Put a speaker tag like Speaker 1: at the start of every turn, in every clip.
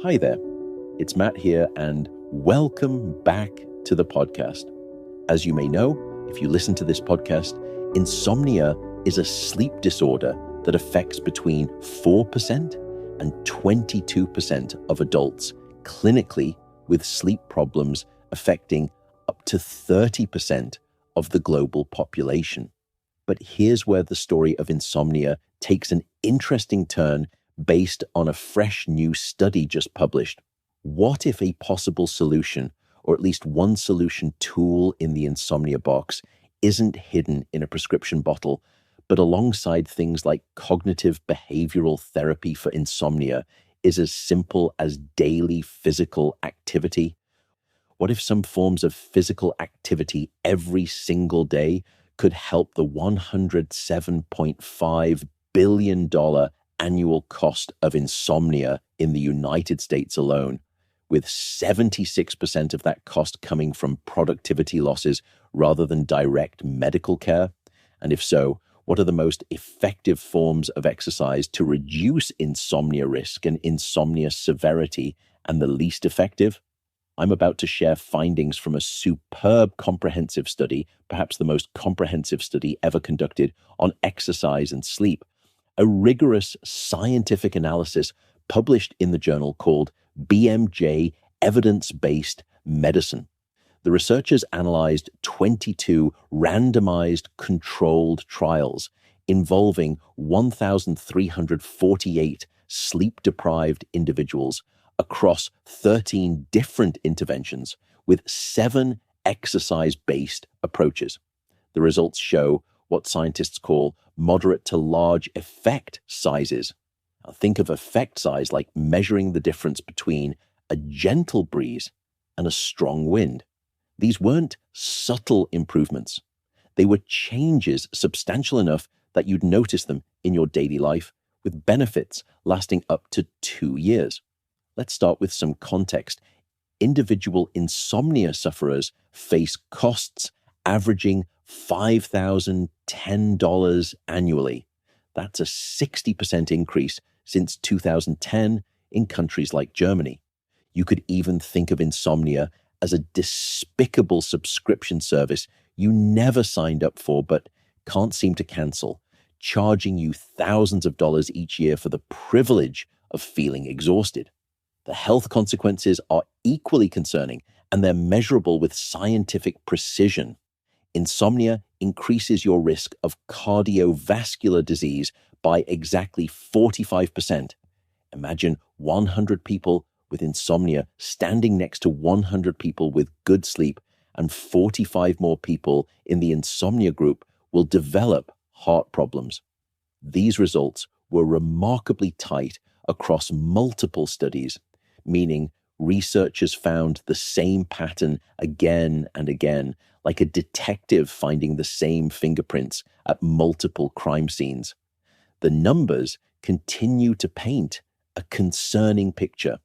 Speaker 1: Hi there, it's Matt here, and welcome back to the podcast. As you may know, if you listen to this podcast, insomnia is a sleep disorder that affects between 4% and 22% of adults clinically, with sleep problems affecting up to 30% of the global population. But here's where the story of insomnia takes an interesting turn based on a fresh new study just published. What if a possible solution, or at least one solution tool in the insomnia box, isn't hidden in a prescription bottle, but alongside things like cognitive behavioral therapy for insomnia is as simple as daily physical activity? What if some forms of physical activity every single day could help the $107.5 billion annual cost of insomnia in the United States alone, with 76% of that cost coming from productivity losses rather than direct medical care? And if so, what are the most effective forms of exercise to reduce insomnia risk and insomnia severity, and the least effective? I'm about to share findings from a superb comprehensive study, perhaps the most comprehensive study ever conducted on exercise and sleep, a rigorous scientific analysis published in the journal called BMJ Evidence-Based Medicine. The researchers analyzed 22 randomized controlled trials involving 1,348 sleep-deprived individuals across 13 different interventions with 7 exercise-based approaches. The results show what scientists call moderate to large effect sizes. Now, think of effect size like measuring the difference between a gentle breeze and a strong wind. These weren't subtle improvements. They were changes substantial enough that you'd notice them in your daily life, with benefits lasting up to 2 years. Let's start with some context. Individual insomnia sufferers face costs averaging $5,010 annually. That's a 60% increase since 2010 in countries like Germany. You could even think of insomnia as a despicable subscription service you never signed up for but can't seem to cancel, charging you thousands of dollars each year for the privilege of feeling exhausted. The health consequences are equally concerning, and they're measurable with scientific precision. Insomnia increases your risk of cardiovascular disease by exactly 45%. Imagine 100 people with insomnia standing next to 100 people with good sleep, and 45 more people in the insomnia group will develop heart problems. These results were remarkably tight across multiple studies, meaning researchers found the same pattern again and again, like a detective finding the same fingerprints at multiple crime scenes. The numbers continue to paint a concerning picture.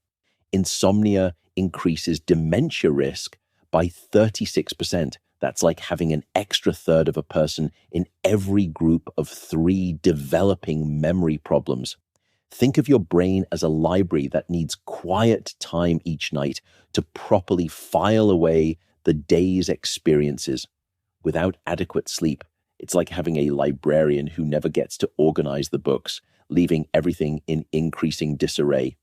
Speaker 1: Insomnia increases dementia risk by 36%. That's like having an extra third of a person in every group of 3 developing memory problems. Think of your brain as a library that needs quiet time each night to properly file away the day's experiences. Without adequate sleep, it's like having a librarian who never gets to organize the books, leaving everything in increasing disarray.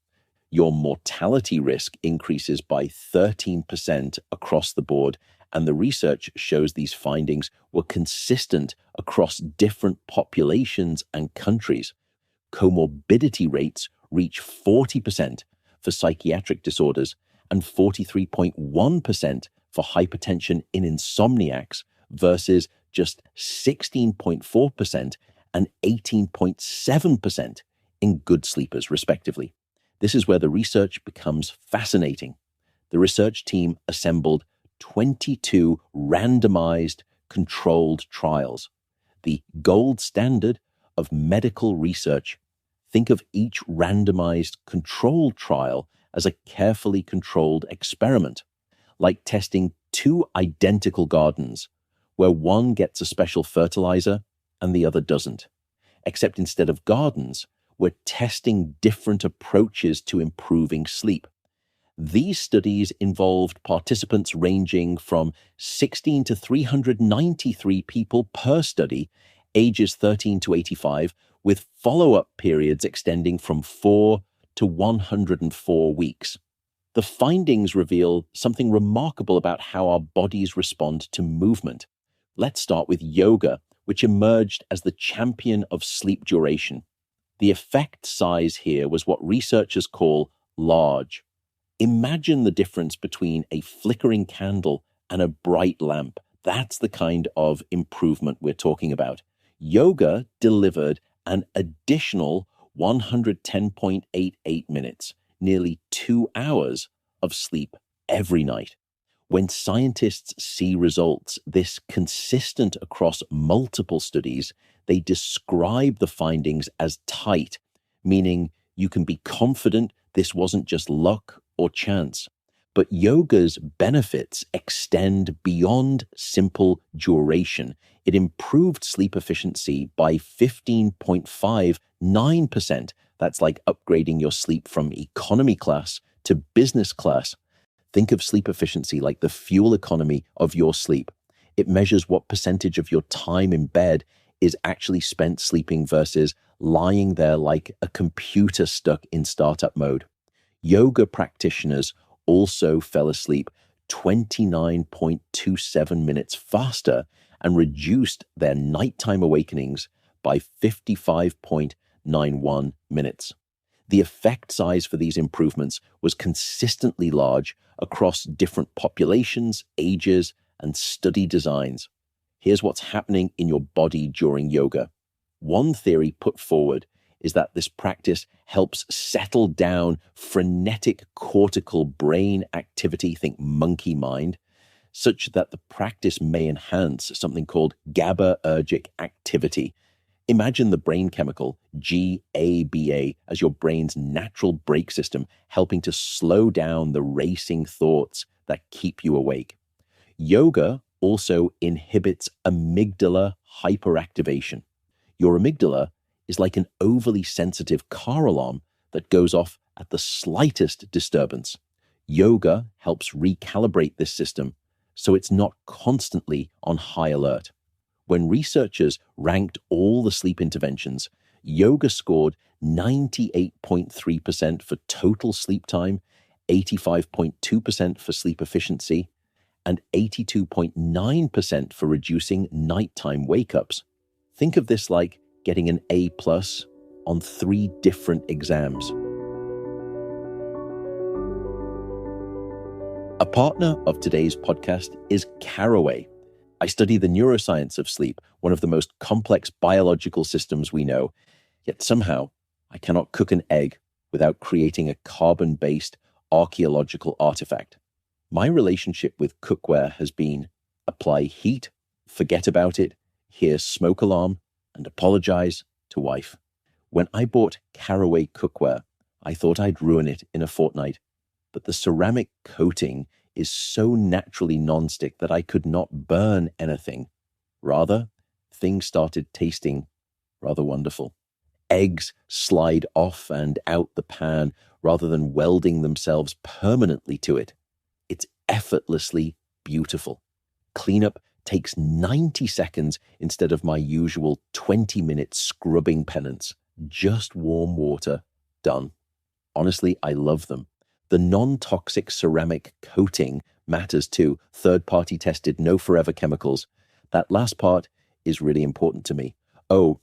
Speaker 1: Your mortality risk increases by 13% across the board, and the research shows these findings were consistent across different populations and countries. Comorbidity rates reach 40% for psychiatric disorders and 43.1% for hypertension in insomniacs versus just 16.4% and 18.7% in good sleepers, respectively. This is where the research becomes fascinating. The research team assembled 22 randomized controlled trials, the gold standard of medical research. Think of each randomized controlled trial as a carefully controlled experiment, like testing 2 identical gardens, where one gets a special fertilizer and the other doesn't. Except instead of gardens, were testing different approaches to improving sleep. These studies involved participants ranging from 16 to 393 people per study, ages 13 to 85, with follow-up periods extending from 4 to 104 weeks. The findings reveal something remarkable about how our bodies respond to movement. Let's start with yoga, which emerged as the champion of sleep duration. The effect size here was what researchers call large. Imagine the difference between a flickering candle and a bright lamp. That's the kind of improvement we're talking about. Yoga delivered an additional 110.88 minutes, nearly 2 hours of sleep every night. When scientists see results this consistent across multiple studies, they describe the findings as tight, meaning you can be confident this wasn't just luck or chance. But yoga's benefits extend beyond simple duration. It improved sleep efficiency by 15.59%. That's like upgrading your sleep from economy class to business class. Think of sleep efficiency like the fuel economy of your sleep. It measures what percentage of your time in bed is actually spent sleeping versus lying there like a computer stuck in startup mode. Yoga practitioners also fell asleep 29.27 minutes faster and reduced their nighttime awakenings by 55.91 minutes. The effect size for these improvements was consistently large across different populations, ages, and study designs. Here's what's happening in your body during yoga. One theory put forward is that this practice helps settle down frenetic cortical brain activity, think monkey mind, such that the practice may enhance something called GABAergic activity. Imagine the brain chemical GABA as your brain's natural brake system, helping to slow down the racing thoughts that keep you awake. Yoga also inhibits amygdala hyperactivation. Your amygdala is like an overly sensitive car alarm that goes off at the slightest disturbance. Yoga helps recalibrate this system so it's not constantly on high alert. When researchers ranked all the sleep interventions, yoga scored 98.3% for total sleep time, 85.2% for sleep efficiency, and 82.9% for reducing nighttime wake-ups. Think of this like getting an A+ on 3 different exams. A partner of today's podcast is Caraway. I study the neuroscience of sleep, one of the most complex biological systems we know, yet somehow I cannot cook an egg without creating a carbon-based archaeological artifact. My relationship with cookware has been apply heat, forget about it, hear smoke alarm, and apologize to wife. When I bought Caraway cookware, I thought I'd ruin it in a fortnight, but the ceramic coating is so naturally nonstick that I could not burn anything. Rather, things started tasting rather wonderful. Eggs slide off and out the pan rather than welding themselves permanently to it. It's effortlessly beautiful. Cleanup takes 90 seconds instead of my usual 20-minute scrubbing penance. Just warm water, done. Honestly, I love them. The non-toxic ceramic coating matters too. Third-party tested, no forever chemicals. That last part is really important to me. Oh,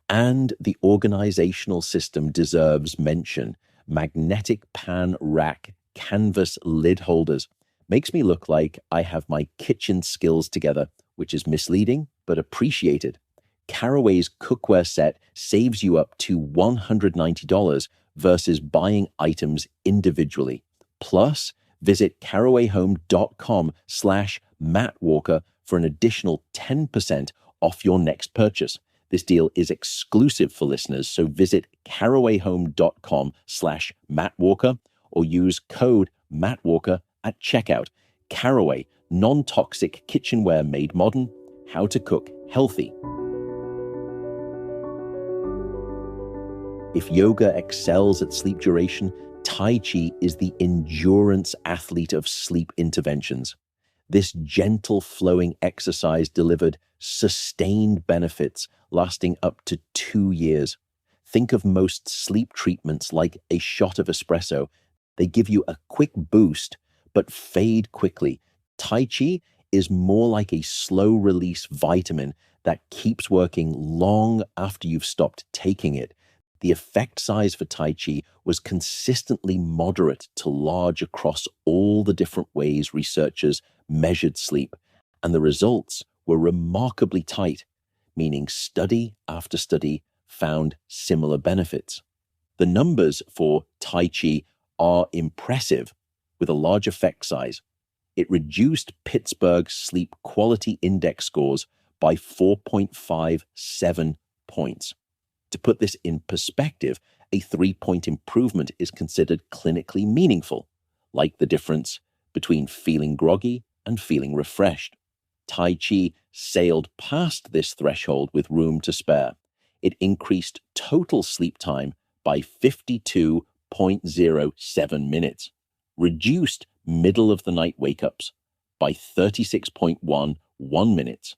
Speaker 1: and the organizational system deserves mention. Magnetic pan rack canvas lid holders. Makes me look like I have my kitchen skills together, which is misleading, but appreciated. Caraway's cookware set saves you up to $190 versus buying items individually. Plus, visit carawayhome.com/mattwalker for an additional 10% off your next purchase. This deal is exclusive for listeners, so visit carawayhome.com/mattwalker or use code mattwalker at checkout. Caraway, non-toxic kitchenware made modern. How to cook healthy. If yoga excels at sleep duration, Tai Chi is the endurance athlete of sleep interventions. This gentle flowing exercise delivered sustained benefits lasting up to 2 years. Think of most sleep treatments like a shot of espresso. They give you a quick boost, but fade quickly. Tai Chi is more like a slow-release vitamin that keeps working long after you've stopped taking it. The effect size for Tai Chi was consistently moderate to large across all the different ways researchers measured sleep, and the results were remarkably tight, meaning study after study found similar benefits. The numbers for Tai Chi are impressive, with a large effect size. It reduced Pittsburgh Sleep Quality Index scores by 4.57 points. To put this in perspective, a 3-point improvement is considered clinically meaningful, like the difference between feeling groggy and feeling refreshed. Tai Chi sailed past this threshold with room to spare. It increased total sleep time by 52.07 minutes, reduced middle-of-the-night wake-ups by 36.11 minutes,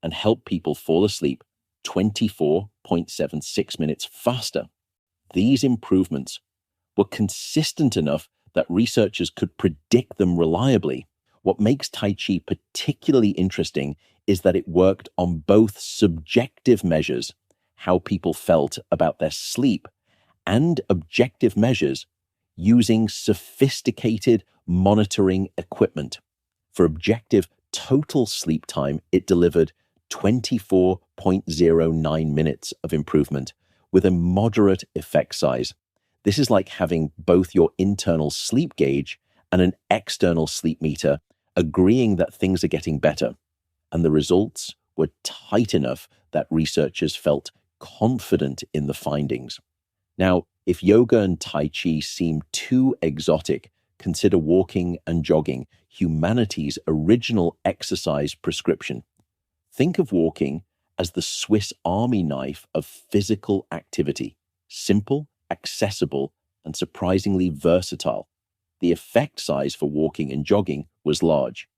Speaker 1: and helped people fall asleep 24.76 minutes faster. These improvements were consistent enough that researchers could predict them reliably. What makes Tai Chi particularly interesting is that it worked on both subjective measures, how people felt about their sleep, and objective measures using sophisticated monitoring equipment. For objective total sleep time, it delivered 24.09 minutes of improvement with a moderate effect size. This is like having both your internal sleep gauge and an external sleep meter agreeing that things are getting better. And the results were tight enough that researchers felt confident in the findings. Now, if yoga and Tai Chi seem too exotic, consider walking and jogging, humanity's original exercise prescription. Think of walking as the Swiss Army knife of physical activity, simple, accessible, and surprisingly versatile. The effect size for walking and jogging was large,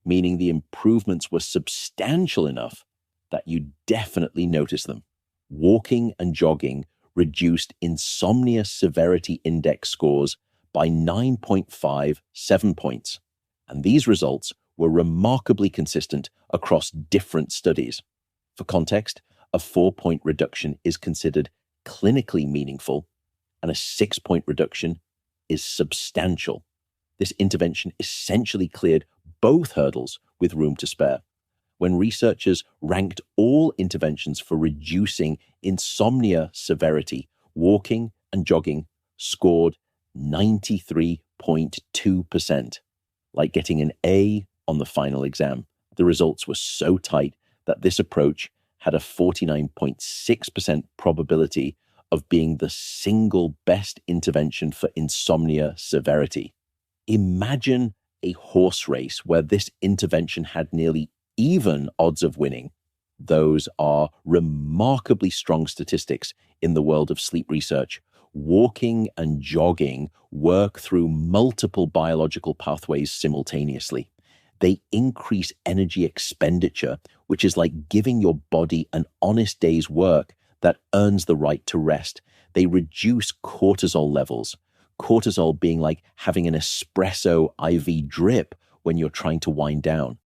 Speaker 1: meaning the improvements were substantial enough that you definitely notice them. Walking and jogging reduced insomnia severity index scores by 9.57 points, and these results were remarkably consistent across different studies. For context, a 4-point reduction is considered clinically meaningful, and a 6-point reduction is substantial. This intervention essentially cleared both hurdles with room to spare. When researchers ranked all interventions for reducing insomnia severity, walking and jogging scored 93.2%, like getting an A on the final exam. The results were so tight that this approach had a 49.6% probability of being the single best intervention for insomnia severity. Imagine a horse race where this intervention had nearly even odds of winning. Those are remarkably strong statistics in the world of sleep research. Walking and jogging work through multiple biological pathways simultaneously. They increase energy expenditure, which is like giving your body an honest day's work that earns the right to rest. They reduce cortisol levels, cortisol being like having an espresso IV drip when you're trying to wind down.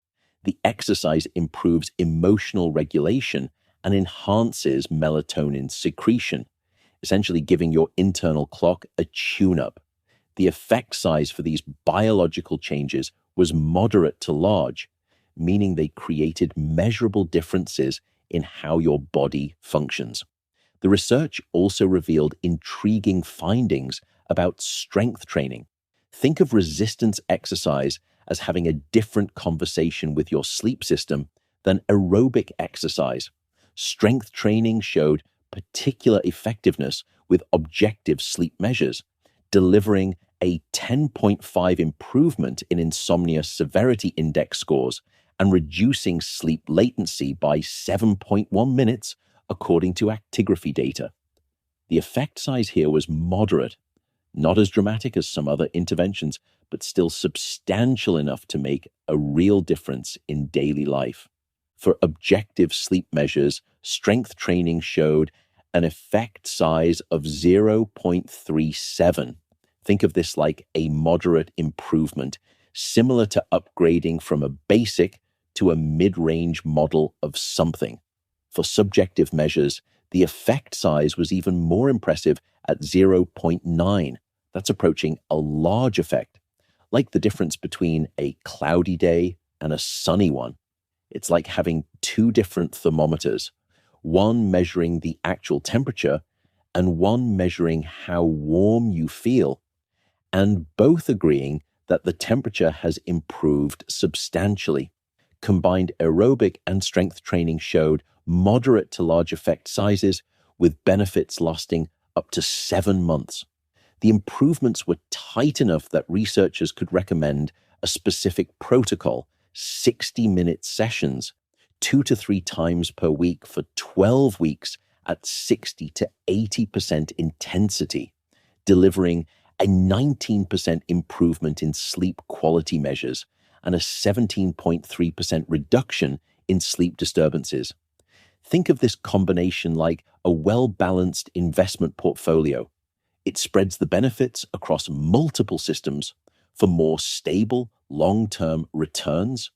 Speaker 1: The exercise improves emotional regulation and enhances melatonin secretion, essentially giving your internal clock a tune-up. The effect size for these biological changes was moderate to large, meaning they created measurable differences in how your body functions. The research also revealed intriguing findings about strength training. Think of resistance exercise as having a different conversation with your sleep system than aerobic exercise. Strength training showed particular effectiveness with objective sleep measures, delivering a 10.5 improvement in insomnia severity index scores and reducing sleep latency by 7.1 minutes according to actigraphy data. The effect size here was moderate, not as dramatic as some other interventions, but still substantial enough to make a real difference in daily life. For objective sleep measures, strength training showed an effect size of 0.37. Think of this like a moderate improvement, similar to upgrading from a basic to a mid-range model of something. For subjective measures, the effect size was even more impressive at 0.9. That's approaching a large effect, like the difference between a cloudy day and a sunny one. It's like having two different thermometers, one measuring the actual temperature and one measuring how warm you feel, and both agreeing that the temperature has improved substantially. Combined aerobic and strength training showed moderate to large effect sizes with benefits lasting up to 7 months. The improvements were tight enough that researchers could recommend a specific protocol, 60-minute sessions, 2 to 3 times per week for 12 weeks at 60 to 80% intensity, delivering a 19% improvement in sleep quality measures and a 17.3% reduction in sleep disturbances. Think of this combination like a well-balanced investment portfolio. It spreads the benefits across multiple systems for more stable, long-term returns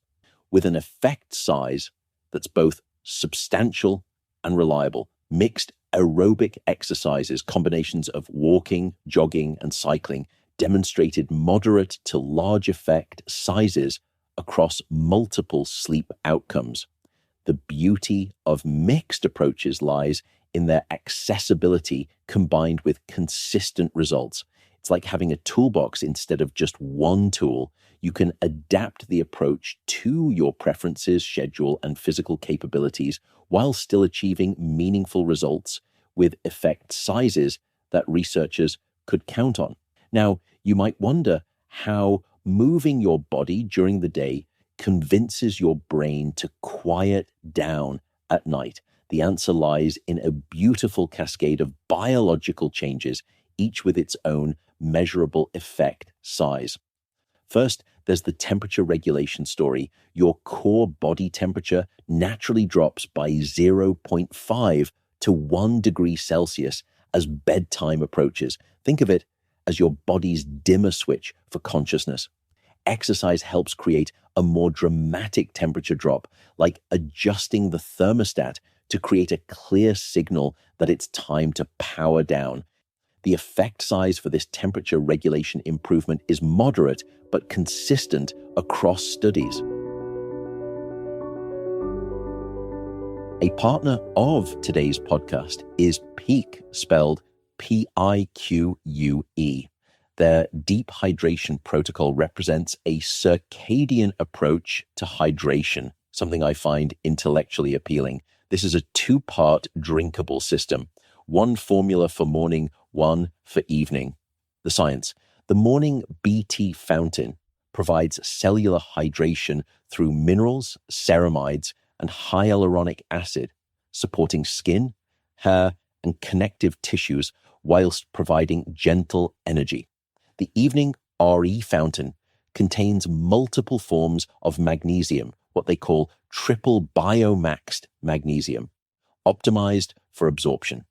Speaker 1: with an effect size that's both substantial and reliable. Mixed aerobic exercises, combinations of walking, jogging, and cycling, demonstrated moderate to large effect sizes across multiple sleep outcomes. The beauty of mixed approaches lies in their accessibility combined with consistent results. It's like having a toolbox instead of just one tool. You can adapt the approach to your preferences, schedule, and physical capabilities while still achieving meaningful results with effect sizes that researchers could count on. Now, you might wonder how moving your body during the day convinces your brain to quiet down at night. The answer lies in a beautiful cascade of biological changes, each with its own measurable effect size. First, there's the temperature regulation story. Your core body temperature naturally drops by 0.5 to 1 degree Celsius as bedtime approaches. Think of it as your body's dimmer switch for consciousness. Exercise helps create a more dramatic temperature drop, like adjusting the thermostat to create a clear signal that it's time to power down. The effect size for this temperature regulation improvement is moderate but consistent across studies. A partner of today's podcast is Pique, spelled Pique. Their deep hydration protocol represents a circadian approach to hydration, something I find intellectually appealing. This is a 2-part drinkable system, 1 formula for morning, 1 for evening. The science. The morning BT fountain provides cellular hydration through minerals, ceramides, and hyaluronic acid, supporting skin, hair, and connective tissues whilst providing gentle energy. The evening RE fountain contains multiple forms of magnesium, what they call triple biomaxed magnesium, optimized for absorption.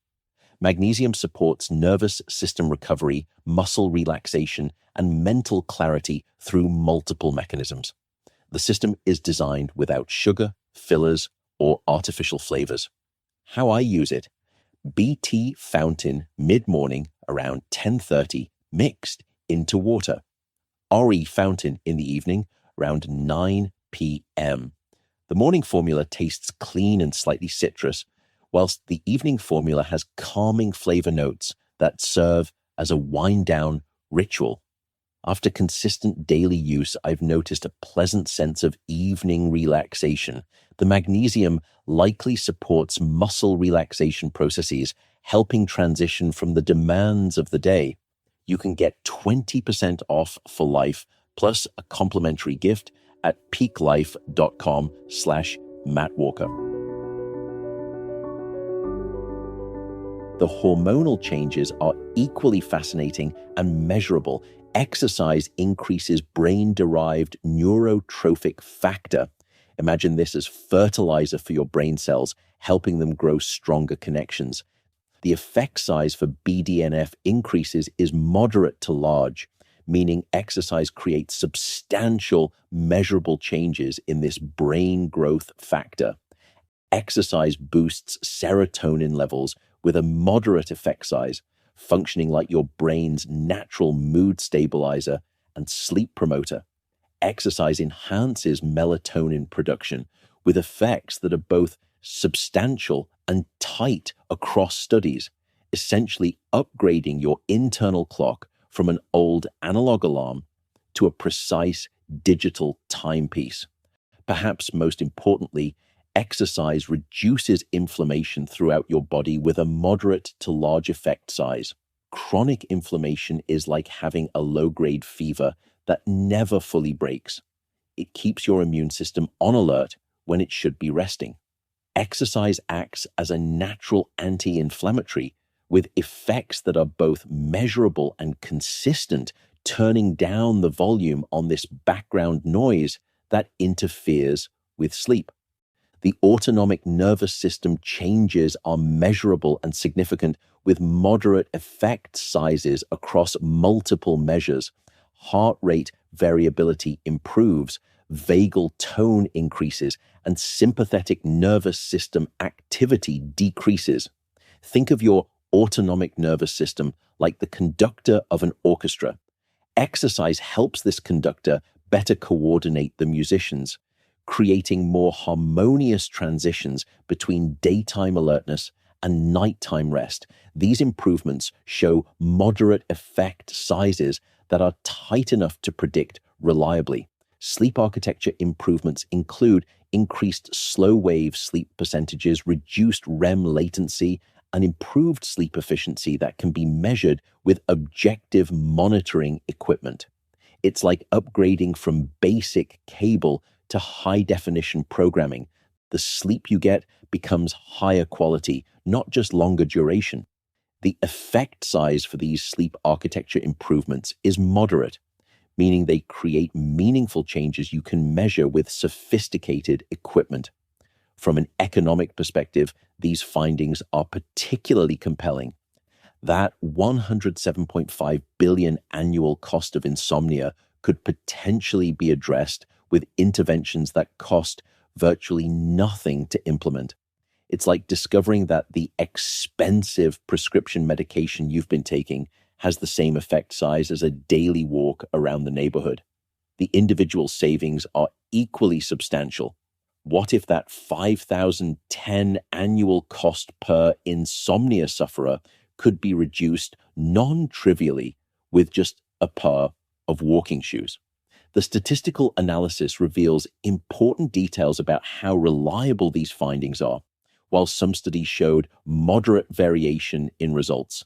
Speaker 1: Magnesium supports nervous system recovery, muscle relaxation, and mental clarity through multiple mechanisms. The system is designed without sugar, fillers, or artificial flavors. How I use it: BT fountain mid-morning around 10:30, mixed into water. RE fountain in the evening around 9 p.m. The morning formula tastes clean and slightly citrus, whilst the evening formula has calming flavor notes that serve as a wind-down ritual. After consistent daily use, I've noticed a pleasant sense of evening relaxation. The magnesium likely supports muscle relaxation processes, helping transition from the demands of the day. You can get 20% off for life, plus a complimentary gift at peaklife.com/Matt Walker. The hormonal changes are equally fascinating and measurable. Exercise increases brain-derived neurotrophic factor. Imagine this as fertilizer for your brain cells, helping them grow stronger connections. The effect size for BDNF increases is moderate to large, meaning exercise creates substantial, measurable changes in this brain growth factor. Exercise boosts serotonin levels with a moderate effect size, functioning like your brain's natural mood stabilizer and sleep promoter. Exercise enhances melatonin production with effects that are both substantial and tight across studies, essentially upgrading your internal clock from an old analog alarm to a precise digital timepiece. Perhaps most importantly, exercise reduces inflammation throughout your body with a moderate to large effect size. Chronic inflammation is like having a low-grade fever that never fully breaks. It keeps your immune system on alert when it should be resting. Exercise acts as a natural anti-inflammatory with effects that are both measurable and consistent, turning down the volume on this background noise that interferes with sleep. The autonomic nervous system changes are measurable and significant with moderate effect sizes across multiple measures. Heart rate variability improves, vagal tone increases, and sympathetic nervous system activity decreases. Think of your autonomic nervous system like the conductor of an orchestra. Exercise helps this conductor better coordinate the musicians, creating more harmonious transitions between daytime alertness and nighttime rest. These improvements show moderate effect sizes that are tight enough to predict reliably. Sleep architecture improvements include increased slow-wave sleep percentages, reduced REM latency, and improved sleep efficiency that can be measured with objective monitoring equipment. It's like upgrading from basic cable to high-definition programming. The sleep you get becomes higher quality, not just longer duration. The effect size for these sleep architecture improvements is moderate, meaning they create meaningful changes you can measure with sophisticated equipment. From an economic perspective, these findings are particularly compelling. That $107.5 billion annual cost of insomnia could potentially be addressed with interventions that cost virtually nothing to implement. It's like discovering that the expensive prescription medication you've been taking has the same effect size as a daily walk around the neighborhood. The individual savings are equally substantial. What if that $5,010 annual cost per insomnia sufferer could be reduced non-trivially with just a pair of walking shoes? The statistical analysis reveals important details about how reliable these findings are. While some studies showed moderate variation in results,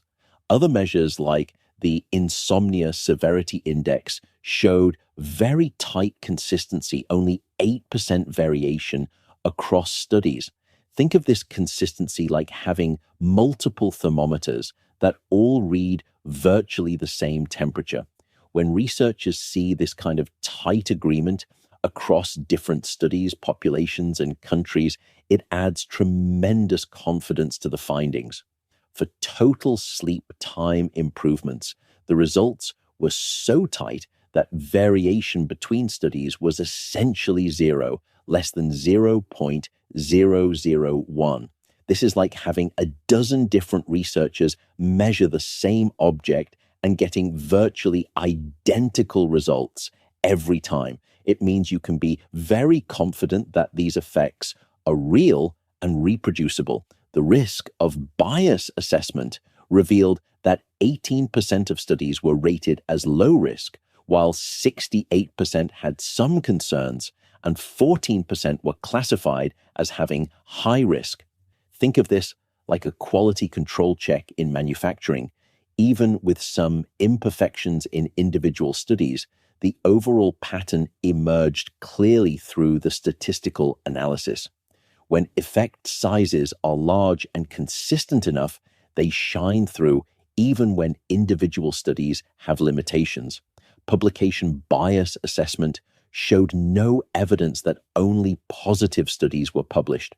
Speaker 1: other measures like the Insomnia Severity Index showed very tight consistency, only 8% variation across studies. Think of this consistency like having multiple thermometers that all read virtually the same temperature. When researchers see this kind of tight agreement across different studies, populations, and countries, it adds tremendous confidence to the findings. For total sleep time improvements, the results were so tight that variation between studies was essentially zero, less than 0.001. This is like having a dozen different researchers measure the same object and getting virtually identical results every time. It means you can be very confident that these effects are real and reproducible. The risk of bias assessment revealed that 18% of studies were rated as low risk, while 68% had some concerns and 14% were classified as having high risk. Think of this like a quality control check in manufacturing. Even with some imperfections in individual studies, the overall pattern emerged clearly through the statistical analysis. When effect sizes are large and consistent enough, They shine through even when individual studies have limitations. Publication bias assessment showed no evidence that only positive studies were published.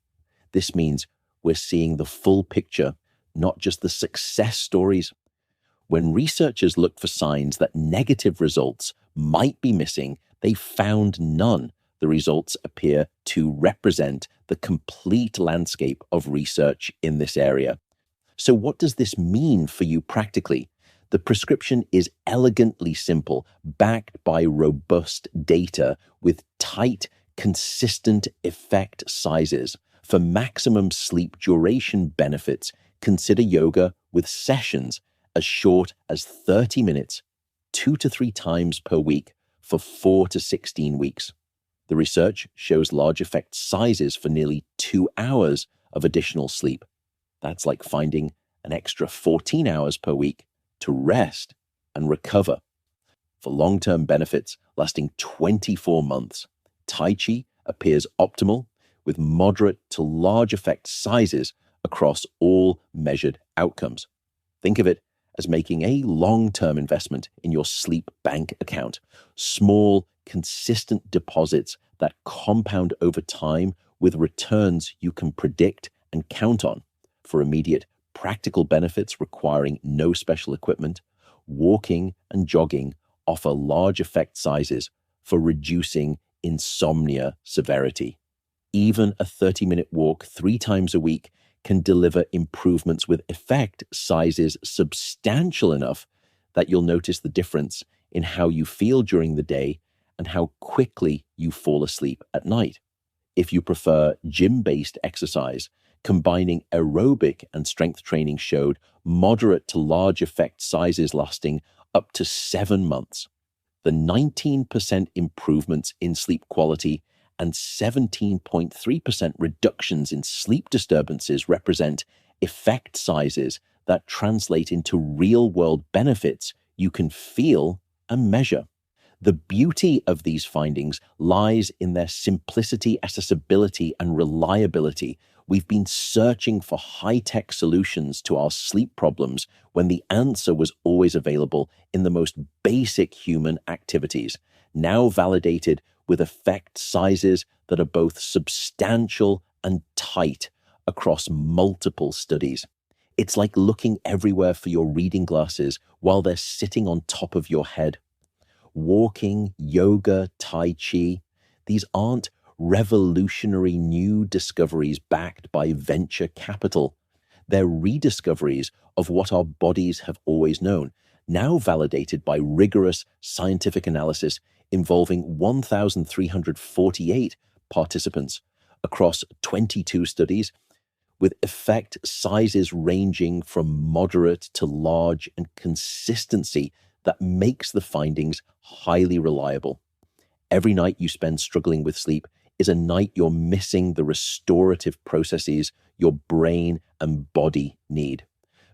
Speaker 1: This means we're seeing the full picture, not just the success stories. When researchers looked for signs that negative results might be missing, they found none. The results appear to represent the complete landscape of research in this area. So what does this mean for you practically? The prescription is elegantly simple, backed by robust data with tight, consistent effect sizes. For maximum sleep duration benefits, consider yoga with sessions as short as 30 minutes, 2 to 3 times per week for 4 to 16 weeks. The research shows large effect sizes for nearly 2 hours of additional sleep. That's like finding an extra 14 hours per week to rest and recover. For long-term benefits lasting 24 months, Tai Chi appears optimal with moderate to large effect sizes across all measured outcomes. Think of it as making a long-term investment in your sleep bank account. Small, consistent deposits that compound over time with returns you can predict and count on. For immediate, practical benefits requiring no special equipment, walking and jogging offer large effect sizes for reducing insomnia severity. Even a 30-minute walk 3 times a week can deliver improvements with effect sizes substantial enough that you'll notice the difference in how you feel during the day and how quickly you fall asleep at night. If you prefer gym-based exercise, combining aerobic and strength training showed moderate to large effect sizes lasting up to 7 months. The 19% improvements in sleep quality and 17.3% reductions in sleep disturbances represent effect sizes that translate into real-world benefits you can feel and measure. The beauty of these findings lies in their simplicity, accessibility, and reliability. We've been searching for high-tech solutions to our sleep problems when the answer was always available in the most basic human activities, now validated with effect sizes that are both substantial and tight across multiple studies. It's like looking everywhere for your reading glasses while they're sitting on top of your head. Walking, yoga, Tai Chi, these aren't revolutionary new discoveries backed by venture capital. They're rediscoveries of what our bodies have always known, now validated by rigorous scientific analysis involving 1,348 participants across 22 studies, with effect sizes ranging from moderate to large and consistency that makes the findings highly reliable. Every night you spend struggling with sleep is a night you're missing the restorative processes your brain and body need.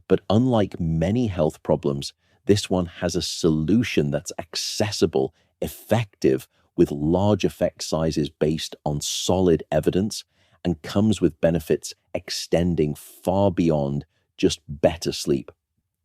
Speaker 1: But unlike many health problems, this one has a solution that's accessible, effective, with large effect sizes based on solid evidence, and comes with benefits extending far beyond just better sleep.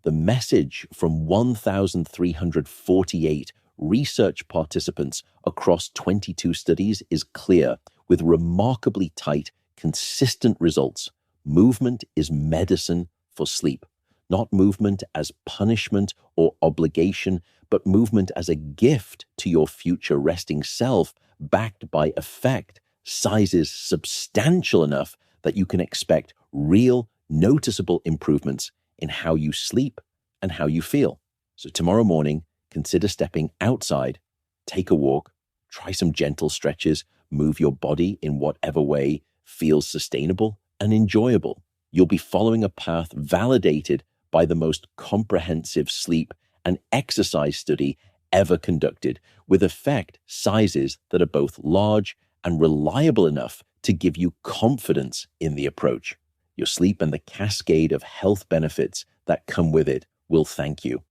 Speaker 1: The message from 1,348 research participants across 22 studies is clear, with remarkably tight, consistent results. Movement is medicine for sleep. Not movement as punishment or obligation, but movement as a gift to your future resting self, backed by effect sizes substantial enough that you can expect real, noticeable improvements in how you sleep and how you feel. So tomorrow morning, consider stepping outside, take a walk, try some gentle stretches, move your body in whatever way feels sustainable and enjoyable. You'll be following a path validated by the most comprehensive sleep and exercise study ever conducted, with effect sizes that are both large and reliable enough to give you confidence in the approach. Your sleep and the cascade of health benefits that come with it will thank you.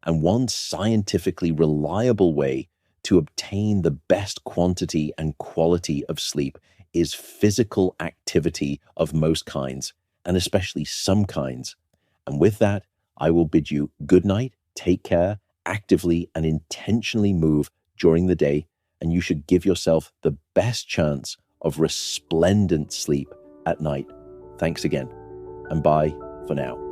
Speaker 1: And one scientifically reliable way to obtain the best quantity and quality of sleep is physical activity of most kinds, and especially some kinds. And with that, I will bid you good night, take care, actively and intentionally move during the day, and you should give yourself the best chance of resplendent sleep at night. Thanks again, and bye for now.